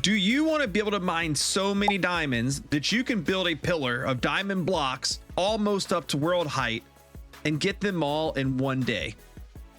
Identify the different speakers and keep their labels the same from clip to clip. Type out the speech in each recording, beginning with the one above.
Speaker 1: Do you want to be able to mine so many diamonds that you can build a pillar of diamond blocks almost up to world height and get them all in one day?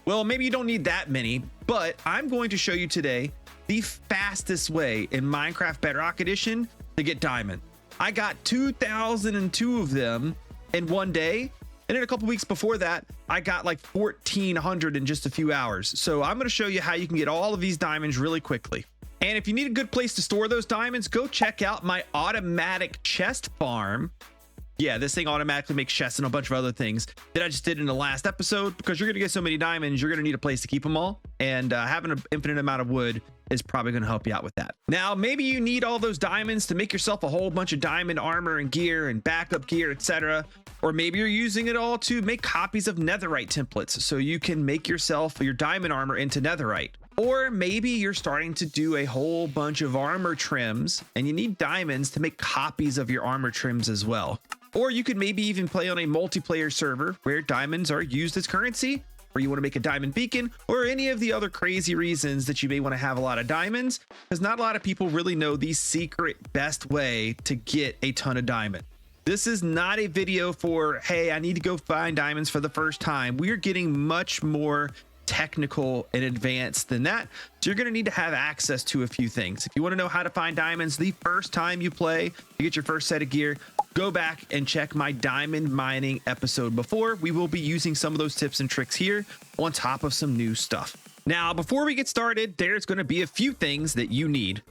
Speaker 1: Well, maybe you don't need that many, but I'm going to show you today the fastest way in Minecraft Bedrock Edition to get diamond. I got 2,002 of them in one day. And then a couple weeks before that, I got like 1,400 in just a few hours. So I'm going to show you how you can get all of these diamonds really quickly. And if you need a good place to store those diamonds, go check out my automatic chest farm. Yeah, this thing automatically makes chests and a bunch of other things that I just did in the last episode, because you're going to get so many diamonds, you're going to need a place to keep them all. And having an infinite amount of wood is probably going to help you out with that. Now, maybe you need all those diamonds to make yourself a whole bunch of diamond armor and gear and backup gear, etc. Or maybe you're using it all to make copies of netherite templates so you can make yourself your diamond armor into netherite. Or maybe you're starting to do a whole bunch of armor trims and you need diamonds to make copies of your armor trims as well. Or you could maybe even play on a multiplayer server where diamonds are used as currency, or you want to make a diamond beacon, or any of the other crazy reasons that you may want to have a lot of diamonds, because not a lot of people really know the secret best way to get a ton of diamond. This is not a video for, hey, I need to go find diamonds for the first time. We are getting much more technical and advanced than that. So you're going to need to have access to a few things. If you want to know how to find diamonds the first time you play, to get your first set of gear, go back and check my diamond mining episode before. We will be using some of those tips and tricks here on top of some new stuff. Now, before we get started, there's going to be a few things that you need.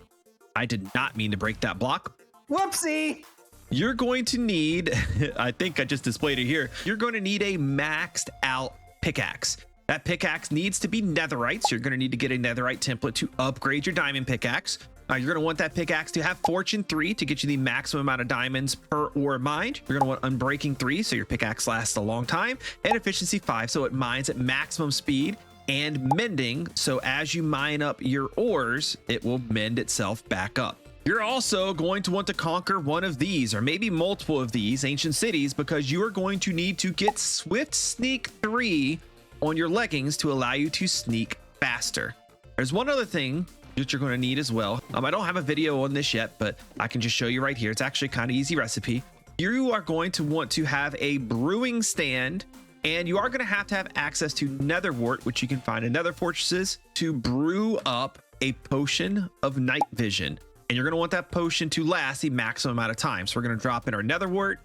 Speaker 1: I did not mean to break that block.
Speaker 2: Whoopsie.
Speaker 1: You're going to need, I think I just displayed it here. You're going to need a maxed out pickaxe. That pickaxe needs to be netherite. So you're going to need to get a netherite template to upgrade your diamond pickaxe. You're going to want that pickaxe to have fortune 3 to get you the maximum amount of diamonds per ore mined. You're going to want unbreaking 3 so your pickaxe lasts a long time, and efficiency 5 so it mines at maximum speed, and mending so as you mine up your ores, it will mend itself back up. You're also going to want to conquer one of these, or maybe multiple of these ancient cities, because you are going to need to get swiftsneak 3 on your leggings to allow you to sneak faster. There's one other thing that you're going to need as well. I don't have a video on this yet, but I can just show you right here. It's actually kind of easy recipe. You are going to want to have a brewing stand, and you are going to have access to nether wart, which you can find in nether fortresses, to brew up a potion of night vision. And you're going to want that potion to last the maximum amount of time. So we're going to drop in our nether wart,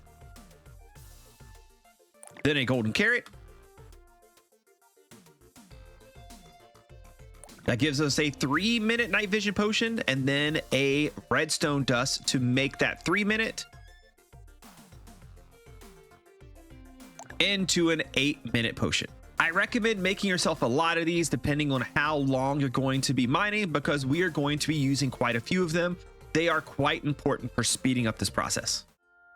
Speaker 1: then a golden carrot. That gives us a 3-minute night vision potion, and then a redstone dust to make that 3-minute into an 8-minute potion. I recommend making yourself a lot of these depending on how long you're going to be mining, because we are going to be using quite a few of them. They are quite important for speeding up this process.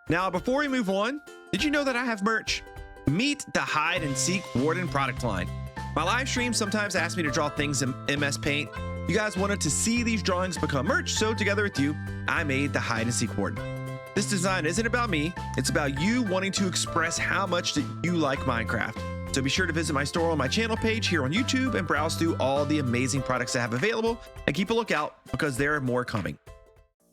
Speaker 1: Now, before we move on, did you know that I have merch? Meet the Hide and Seek Warden product line. My live streams sometimes ask me to draw things in MS Paint. You guys wanted to see these drawings become merch, so together with you, I made the Hide and Seek Warden. This design isn't about me, it's about you wanting to express how much that you like Minecraft. So be sure to visit my store on my channel page here on YouTube and browse through all the amazing products I have available, and keep a lookout because there are more coming.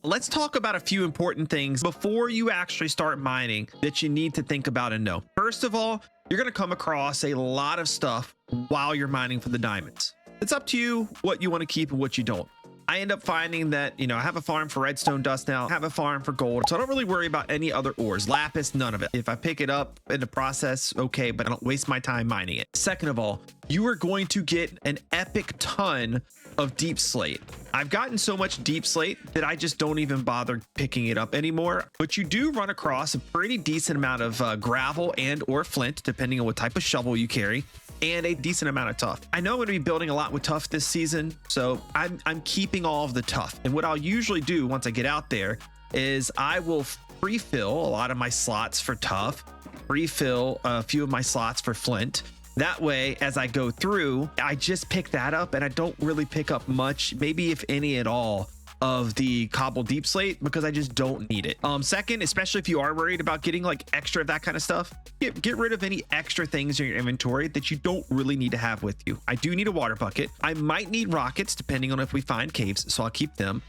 Speaker 1: Let's talk about a few important things before you actually start mining that you need to think about and know. First of all, you're going to come across a lot of stuff while you're mining for the diamonds. It's up to you what you want to keep and what you don't. I end up finding that, I have a farm for redstone dust now, I have a farm for gold, so I don't really worry about any other ores. Lapis, none of it. If I pick it up in the process, okay, but I don't waste my time mining it. Second of all, you are going to get an epic ton of deep slate. I've gotten so much deep slate that I just don't even bother picking it up anymore, but you do run across a pretty decent amount of gravel and or flint, depending on what type of shovel you carry, and a decent amount of tuff. I know I'm going to be building a lot with tuff this season, so I'm keeping all of the tuff. And what I'll usually do once I get out there is I will pre-fill a lot of my slots for tuff, pre-fill a few of my slots for flint. That way, as I go through, I just pick that up and I don't really pick up much, maybe if any at all, of the cobble deep slate, because I just don't need it. Second, especially if you are worried about getting like extra of that kind of stuff, get rid of any extra things in your inventory that you don't really need to have with you. I do need a water bucket. I might need rockets depending on if we find caves, so I'll keep them.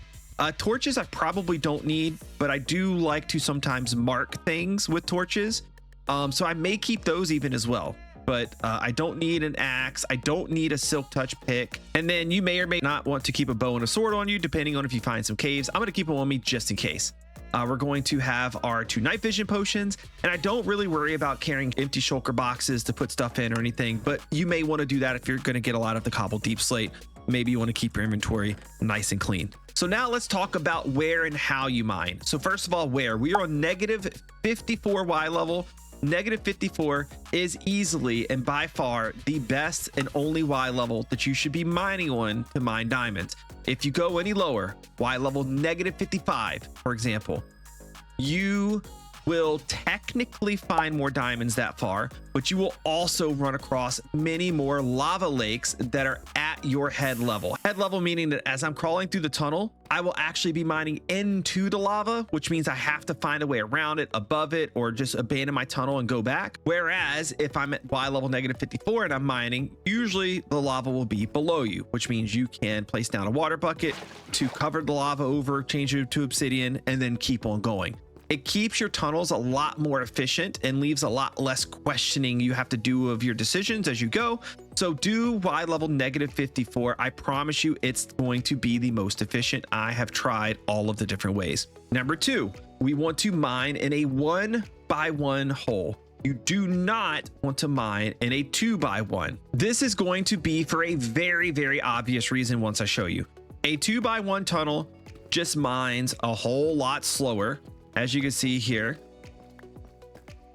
Speaker 1: Torches I probably don't need, but I do like to sometimes mark things with torches. So I may keep those even as well. But I don't need an axe. I don't need a silk touch pick. And then you may or may not want to keep a bow and a sword on you, depending on if you find some caves. I'm going to keep them on me just in case. We're going to have our 2 night vision potions, and I don't really worry about carrying empty shulker boxes to put stuff in or anything, but you may want to do that if you're going to get a lot of the cobbled deep slate. Maybe you want to keep your inventory nice and clean. So now let's talk about where and how you mine. So first of all, where we are on negative 54 Y level. Negative 54 is easily and by far the best and only Y level that you should be mining on to mine diamonds. If you go any lower, Y level negative 55, for example, you will technically find more diamonds that far, but you will also run across many more lava lakes that are at your head level. Head level meaning that as I'm crawling through the tunnel, I will actually be mining into the lava, which means I have to find a way around it, above it, or just abandon my tunnel and go back. Whereas if I'm at Y level negative 54 and I'm mining, usually the lava will be below you, which means you can place down a water bucket to cover the lava over, change it to obsidian, and then keep on going. It keeps your tunnels a lot more efficient and leaves a lot less questioning you have to do of your decisions as you go. So do Y level negative 54. I promise you it's going to be the most efficient. I have tried all of the different ways. Number 2, we want to mine in a 1x1 hole. You do not want to mine in a 2x1. This is going to be for a very, very obvious reason once I show you. A 2x1 tunnel just mines a whole lot slower, as you can see here,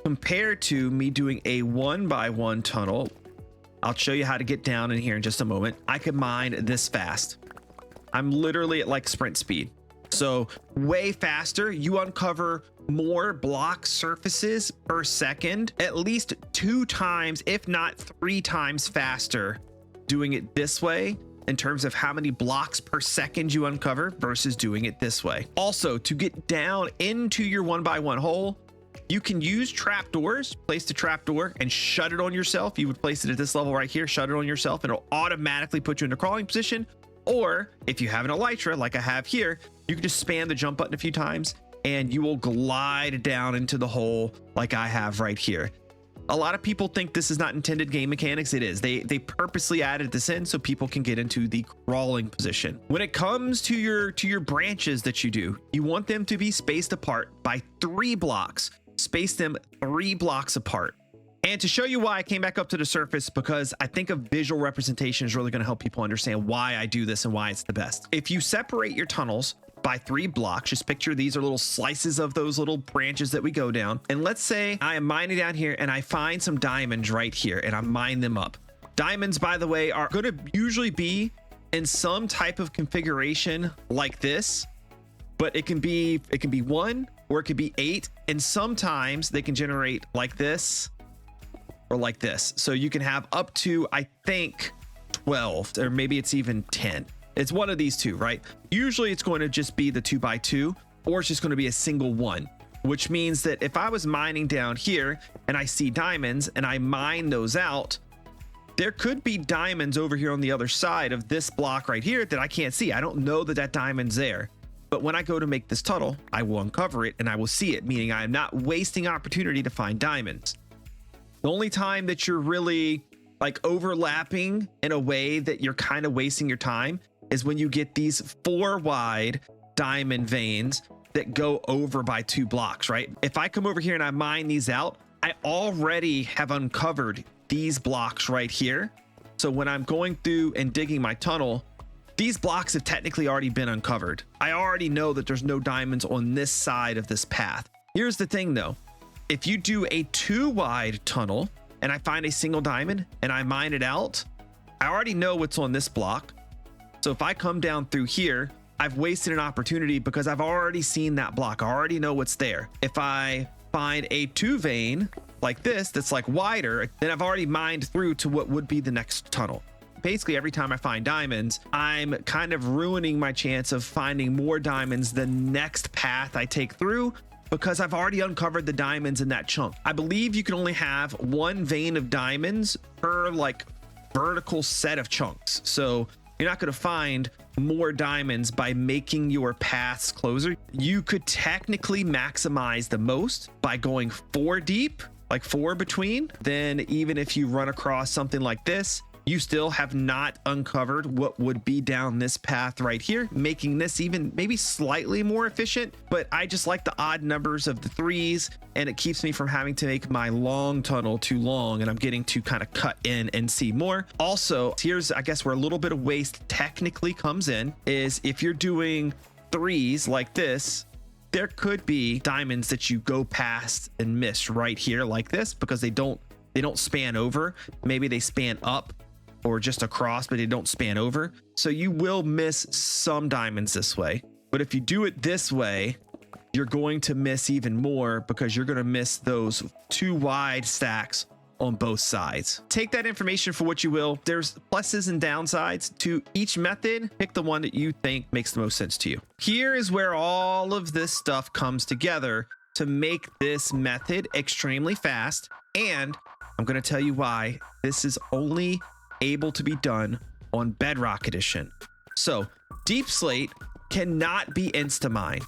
Speaker 1: compared to me doing a 1x1 tunnel. I'll show you how to get down in here in just a moment. I could mine this fast. I'm literally at like sprint speed. So way faster. You uncover more block surfaces per second, at least 2 times, if not 3 times faster doing it this way in terms of how many blocks per second you uncover versus doing it this way. Also, to get down into your 1x1 hole, you can use trapdoors. Place the trapdoor and shut it on yourself. You would place it at this level right here, shut it on yourself, and it'll automatically put you in a crawling position. Or if you have an elytra like I have here, you can just spam the jump button a few times and you will glide down into the hole like I have right here. A lot of people think this is not intended game mechanics. It is. They purposely added this in so people can get into the crawling position. When it comes to your branches that you do, you want them to be spaced apart by 3 blocks. Space them 3 blocks apart. And to show you why I came back up to the surface, because I think a visual representation is really going to help people understand why I do this and why it's the best. If you separate your tunnels by 3 blocks, just picture these are little slices of those little branches that we go down. And let's say I am mining down here and I find some diamonds right here and I mine them up. Diamonds, by the way, are going to usually be in some type of configuration like this, but it can be 1 or it could be 8. And sometimes they can generate like this or like this. So you can have up to, I think, 12, or maybe it's even 10. It's one of these two, right? Usually it's going to just be the 2x2, or it's just going to be a single one, which means that if I was mining down here and I see diamonds and I mine those out, there could be diamonds over here on the other side of this block right here that I can't see. I don't know that that diamond's there. But when I go to make this tunnel, I will uncover it and I will see it, meaning I am not wasting opportunity to find diamonds. The only time that you're really like overlapping in a way that you're kind of wasting your time is when you get these 4 wide diamond veins that go over by 2 blocks, right? If I come over here and I mine these out, I already have uncovered these blocks right here. So when I'm going through and digging my tunnel, these blocks have technically already been uncovered. I already know that there's no diamonds on this side of this path. Here's the thing though. If you do a 2 wide tunnel and I find a single diamond and I mine it out, I already know what's on this block. So if I come down through here, I've wasted an opportunity because I've already seen that block. I already know what's there. If I find a 2 vein like this, that's like wider, then I've already mined through to what would be the next tunnel. Basically, every time I find diamonds, I'm kind of ruining my chance of finding more diamonds the next path I take through, because I've already uncovered the diamonds in that chunk. I believe you can only have 1 vein of diamonds per like vertical set of chunks. So you're not going to find more diamonds by making your paths closer. You could technically maximize the most by going 4 deep, like 4 between. Then even if you run across something like this, you still have not uncovered what would be down this path right here, making this even maybe slightly more efficient. But I just like the odd numbers of the 3s, and it keeps me from having to make my long tunnel too long, and I'm getting to kind of cut in and see more. Also, here's, I guess, where a little bit of waste technically comes in, is if you're doing 3s like this, there could be diamonds that you go past and miss right here like this, because they don't span over. Maybe they span up or just across, but they don't span over. So you will miss some diamonds this way. But if you do it this way, you're going to miss even more, because you're going to miss those 2 wide stacks on both sides. Take that information for what you will. There's pluses and downsides to each method. Pick the one that you think makes the most sense to you. Here is where all of this stuff comes together to make this method extremely fast. And I'm going to tell you why this is only able to be done on Bedrock Edition. So deepslate cannot be insta-mined,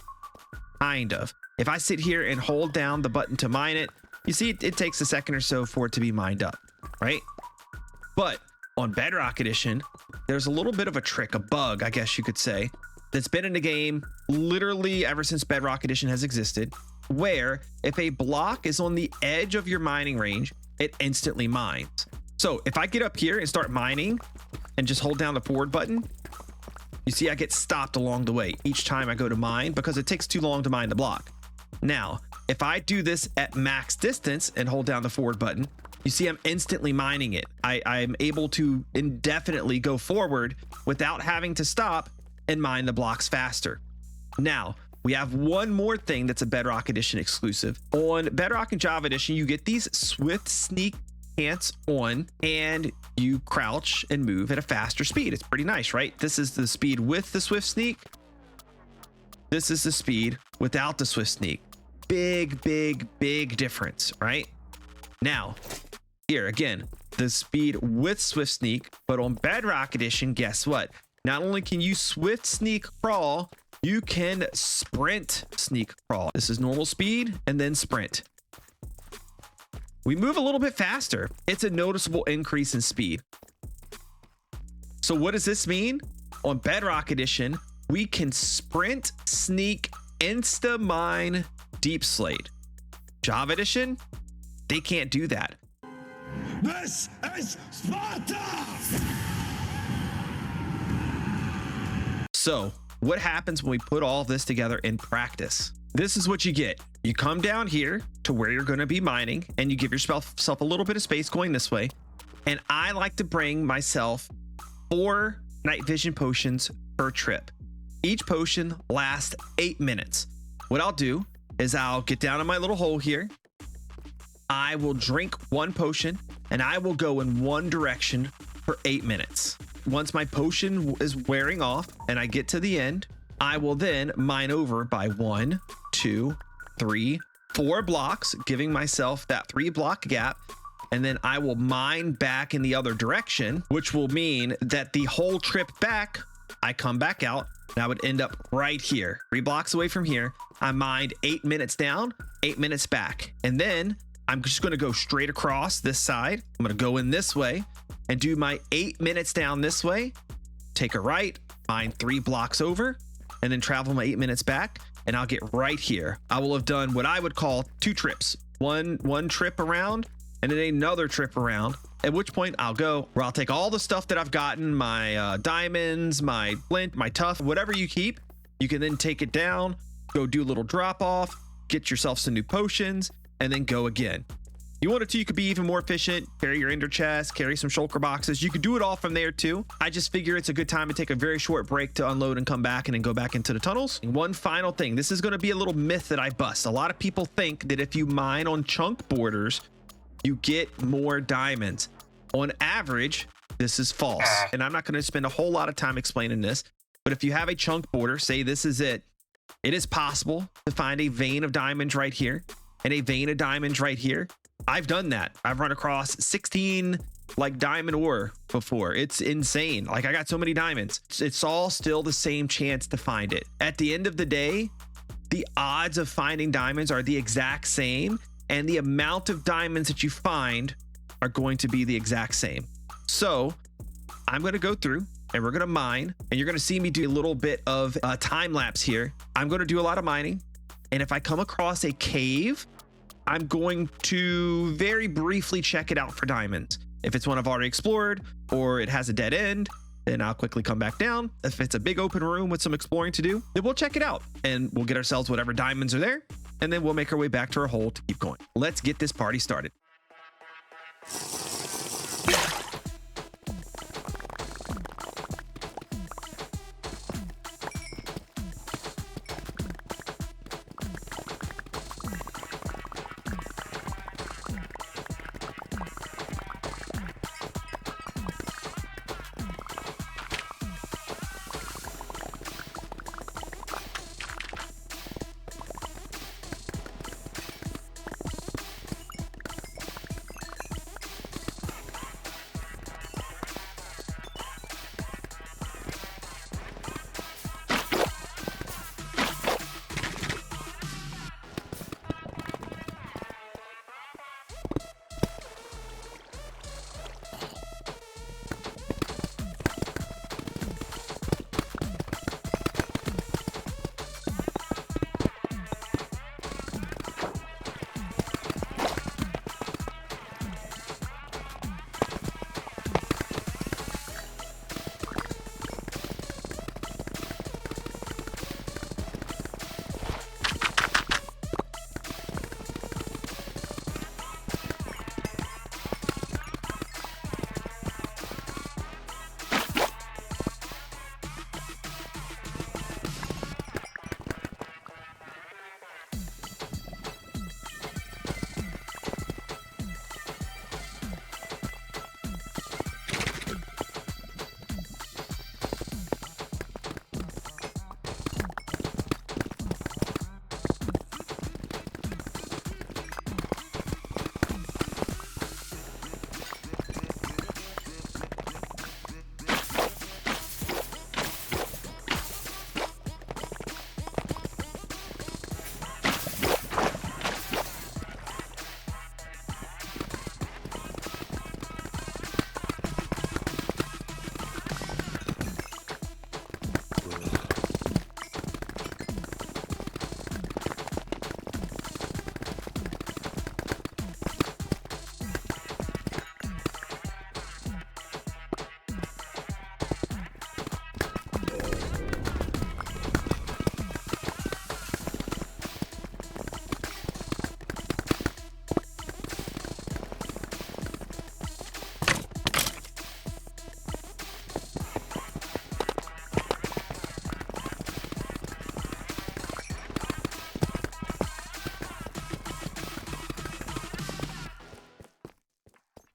Speaker 1: kind of. If I sit here and hold down the button to mine it, you see it takes a second or so for it to be mined up, right? But on Bedrock Edition, there's a little bit of a trick, a bug, I guess you could say, that's been in the game literally ever since Bedrock Edition has existed, where if a block is on the edge of your mining range, it instantly mines. So if I get up here and start mining and just hold down the forward button, you see I get stopped along the way each time I go to mine, because it takes too long to mine the block. Now, if I do this at max distance and hold down the forward button, you see I'm instantly mining it. I'm able to indefinitely go forward without having to stop and mine the blocks faster. Now, we have one more thing that's a Bedrock Edition exclusive. On Bedrock and Java Edition, you get these swift sneak pants on, and you crouch and move at a faster speed. It's pretty nice, right? This is the speed with the swift sneak. This is the speed without the swift sneak. Big difference, right? Now, here again, the speed with swift sneak, but on Bedrock Edition, guess what? Not only can you swift sneak crawl, you can sprint sneak crawl. This is normal speed and then sprint. We move a little bit faster. It's a noticeable increase in speed. So what does this mean? On Bedrock Edition, we can sprint, sneak, insta mine, deepslate. Java Edition, they can't do that.
Speaker 2: This is Sparta!
Speaker 1: So what happens when we put all this together in practice? This is what you get. You come down here to where you're going to be mining, and you give yourself a little bit of space going this way. And I like to bring myself 4 night vision potions per trip. Each potion lasts 8 minutes. What I'll do is I'll get down in my little hole here. I will drink 1 potion, and I will go in one direction for 8 minutes. Once my potion is wearing off and I get to the end, I will then mine over by 1, 2, 3, 4 blocks, giving myself that 3 block gap. And then I will mine back in the other direction, which will mean that the whole trip back, I come back out and I would end up right here, 3 blocks away from here. I mined 8 minutes down, 8 minutes back. And then I'm just going to go straight across this side. I'm going to go in this way and do my 8 minutes down this way, take a right, mine 3 blocks over, and then travel my 8 minutes back, and I'll get right here. I will have done what I would call 2 trips, one trip around and then another trip around, at which point I'll go where I'll take all the stuff that I've gotten, my diamonds, my flint, my tuff, whatever you keep, you can then take it down, go do a little drop off, get yourself some new potions, and then go again. You wanted to, you could be even more efficient, carry your ender chest, carry some shulker boxes. You could do it all from there too. I just figure it's a good time to take a very short break to unload and come back and then go back into the tunnels. And one final thing, this is going to be a little myth that I bust. A lot of people think that if you mine on chunk borders, you get more diamonds. On average, this is false. And I'm not going to spend a whole lot of time explaining this, but if you have a chunk border, say this is it is possible to find a vein of diamonds right here and a vein of diamonds right here. I've done that. I've run across 16 like diamond ore before. It's insane. Like I got so many diamonds. It's all still the same chance to find it. At the end of the day, the odds of finding diamonds are the exact same, and the amount of diamonds that you find are going to be the exact same. So I'm going to go through and we're going to mine, and you're going to see me do a little bit of time lapse here. I'm going to do a lot of mining, and if I come across a cave, I'm going to very briefly check it out for diamonds. If it's one I've already explored or it has a dead end, then I'll quickly come back down. If it's a big open room with some exploring to do, then we'll check it out and we'll get ourselves whatever diamonds are there, and then we'll make our way back to our hole to keep going. Let's get this party started.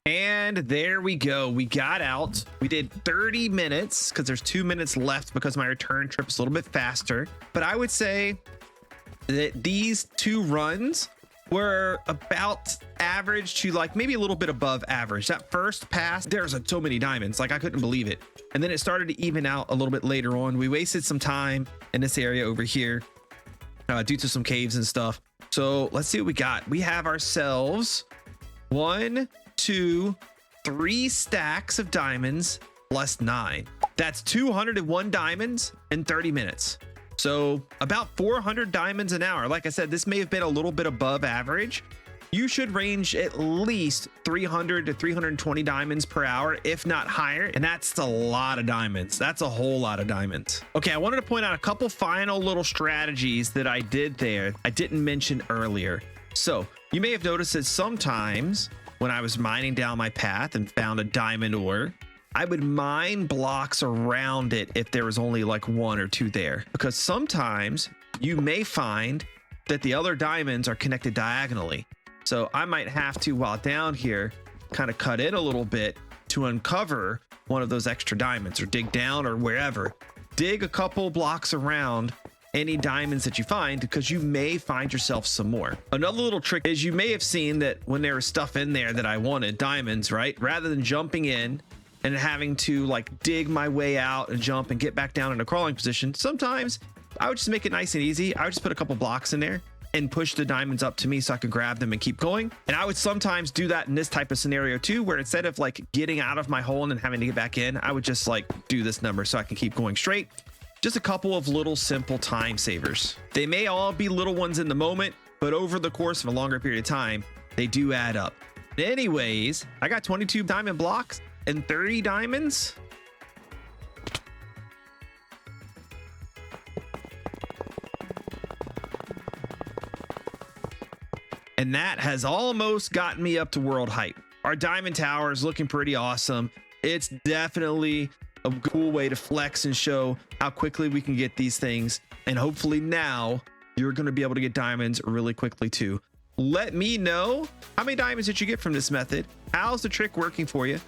Speaker 1: And there we go. We got out. We did 30 minutes because there's 2 minutes left because my return trip is a little bit faster. But I would say that these 2 runs were about average to like maybe a little bit above average. That first pass, there's so many diamonds. Like I couldn't believe it. And then it started to even out a little bit later on. We wasted some time in this area over here due to some caves and stuff. So let's see what we got. We have ourselves 1, 2, 3 stacks of diamonds plus 9. That's 201 diamonds in 30 minutes. So about 400 diamonds an hour. Like I said, this may have been a little bit above average. You should range at least 300 to 320 diamonds per hour, if not higher. And that's a lot of diamonds. That's a whole lot of diamonds. Okay, I wanted to point out a couple final little strategies that I did there I didn't mention earlier. So you may have noticed that sometimes when I was mining down my path and found a diamond ore, I would mine blocks around it if there was only like 1 or 2 there, because sometimes you may find that the other diamonds are connected diagonally. So I might have to, while down here, kind of cut in a little bit to uncover one of those extra diamonds, or dig down or wherever, dig a couple blocks around any diamonds that you find, because you may find yourself some more. Another little trick is you may have seen that when there was stuff in there that I wanted, diamonds, right? Rather than jumping in and having to like dig my way out and jump and get back down in a crawling position, sometimes I would just make it nice and easy. I would just put a couple blocks in there and push the diamonds up to me so I could grab them and keep going. And I would sometimes do that in this type of scenario too, where instead of like getting out of my hole and then having to get back in, I would just like do this number so I can keep going straight. Just a couple of little simple time savers. They may all be little ones in the moment, but over the course of a longer period of time, they do add up. Anyways, I got 22 diamond blocks and 30 diamonds. And that has almost gotten me up to world height. Our diamond tower is looking pretty awesome. It's definitely a cool way to flex and show how quickly we can get these things. And hopefully now you're going to be able to get diamonds really quickly too. Let me know how many diamonds did you get from this method? How's the trick working for you?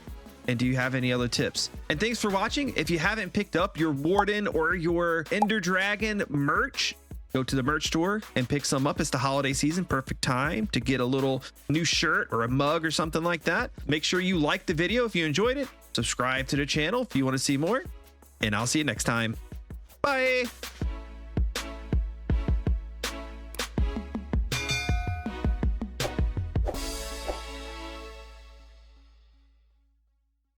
Speaker 1: And do you have any other tips? And thanks for watching. If you haven't picked up your Warden or your Ender Dragon merch, go to the merch store and pick some up. It's the holiday season, perfect time to get a little new shirt or a mug or something like that. Make sure you like the video if you enjoyed it. Subscribe to the channel if you want to see more, and I'll see you next time. Bye.